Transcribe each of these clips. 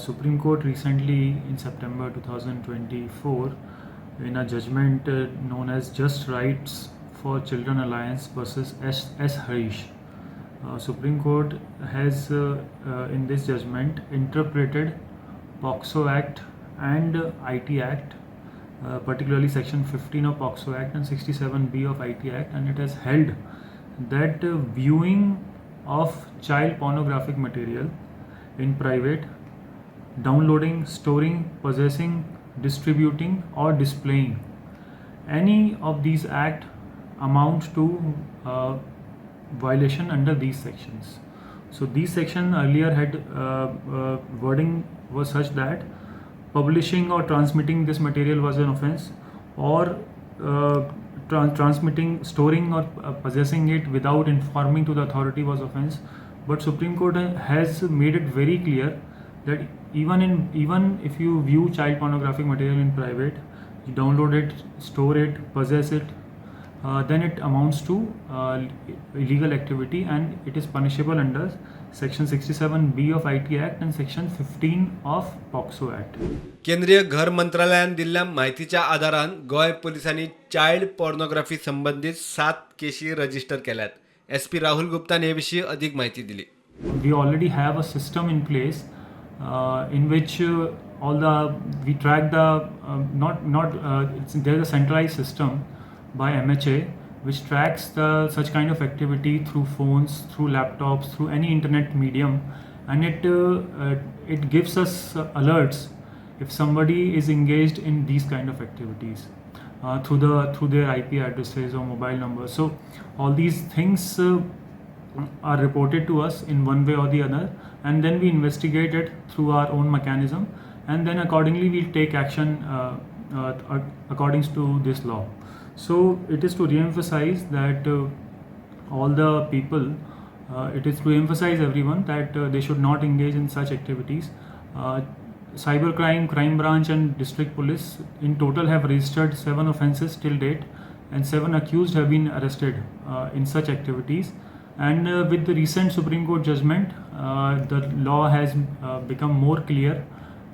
Supreme Court recently in September 2024 in a judgment known as Just Rights for Children Alliance versus S. Harish. Supreme Court has in this judgment interpreted POXO Act and IT Act, particularly Section 15 of POXO Act and 67B of IT Act, and it has held that viewing of child pornographic material in private, downloading, storing, possessing, distributing, or displaying any of these act amount to violation under these sections. So these section earlier had wording was such that publishing or transmitting this material was an offense, or transmitting, storing, or possessing it without informing to the authority was offense. But Supreme Court has made it very clear that even if you view child pornographic material in private, you download it, store it, possess it, then it amounts to illegal activity, and it is punishable under Section 67B of IT Act and Section 15 of POXO Act. केंद्रीय घर मंत्रालयान दिल्ल्या माहितीच्या आधारान गोय पोलिसांनी child pornography संबंधित 7 केसी register केल्यात. SP राहुल गुप्तान हे विषयी अधिक माहिती दिली. We already have a system in place in which we track the there is a centralized system by MHA which tracks such kind of activity through phones, through laptops, through any internet medium, and it gives us alerts if somebody is engaged in these kind of activities through their IP addresses or mobile numbers. So all these things are reported to us in one way or the other, and then we investigate it through our own mechanism, and then accordingly we'll take action according to this law. So it is to re-emphasize that all the people, it is to emphasize everyone that they should not engage in such activities. Cybercrime, Crime Branch and District Police in total have registered 7 offences till date, and 7 accused have been arrested in such activities. And with the recent Supreme Court judgment, the law has become more clear,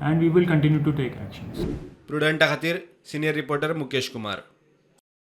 and we will continue to take actions. प्रुडंटा खातीर senior reporter Mukesh Kumar.